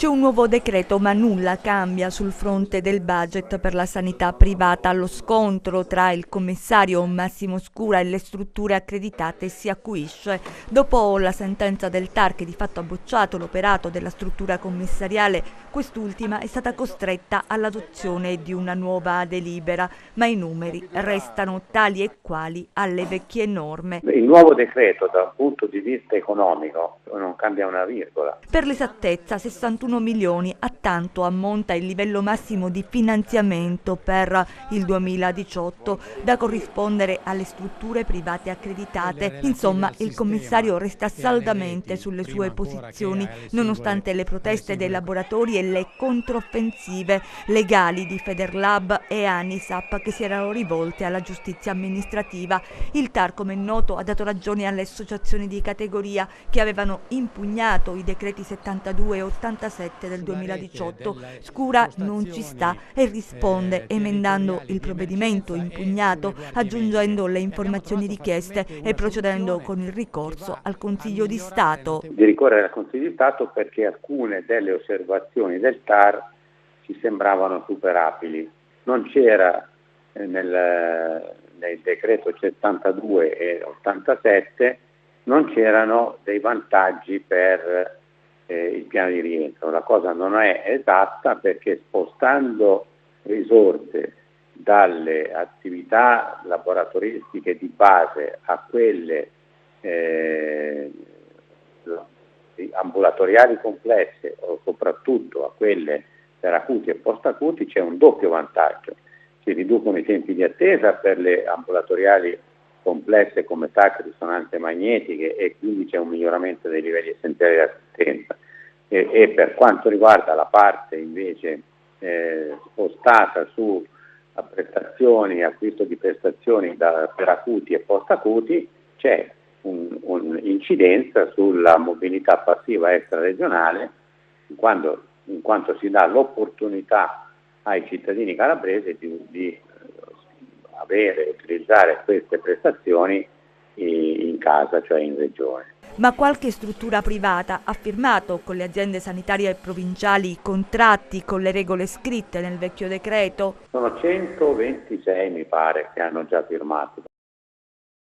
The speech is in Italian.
C'è un nuovo decreto, ma nulla cambia sul fronte del budget per la sanità privata. Lo scontro tra il commissario Massimo Scura e le strutture accreditate si acuisce. Dopo la sentenza del TAR che di fatto ha bocciato l'operato della struttura commissariale, quest'ultima è stata costretta all'adozione di una nuova delibera, ma i numeri restano tali e quali alle vecchie norme. Il nuovo decreto da un punto di vista economico non cambia una virgola. Per l'esattezza 61 milioni, a tanto ammonta il livello massimo di finanziamento per il 2018, da corrispondere alle strutture private accreditate. Insomma, il commissario resta saldamente sulle sue posizioni, nonostante le proteste dei laboratori e le controffensive legali di Federlab e Anisap che si erano rivolte alla giustizia amministrativa. Il TAR, come è noto, ha dato ragione alle associazioni di categoria che avevano impugnato i decreti 72 e 87 del 2018. Scura non ci sta e risponde emendando il provvedimento impugnato, aggiungendo le informazioni richieste e procedendo con il ricorso al Consiglio di Stato. Di ricorrere al Consiglio di Stato perché alcune delle osservazioni del TAR ci sembravano superabili. Non c'era nel decreto 72 e 87 non c'erano dei vantaggi per il piano di rientro. La cosa non è esatta perché spostando risorse dalle attività laboratoristiche di base a quelle ambulatoriali complesse o soprattutto a quelle per acuti e post-acuti c'è un doppio vantaggio. Si riducono i tempi di attesa per le ambulatoriali complesse come TAC, risonanze magnetiche, e quindi c'è un miglioramento dei livelli essenziali di assistenza. E per quanto riguarda la parte invece spostata su prestazioni, acquisto di prestazioni per acuti e post-acuti, c'è un'incidenza sulla mobilità passiva extraregionale in quanto si dà l'opportunità ai cittadini calabresi di avere e utilizzare queste prestazioni in casa, cioè in regione. Ma qualche struttura privata ha firmato con le aziende sanitarie provinciali contratti con le regole scritte nel vecchio decreto? Sono 126 mi pare che hanno già firmato.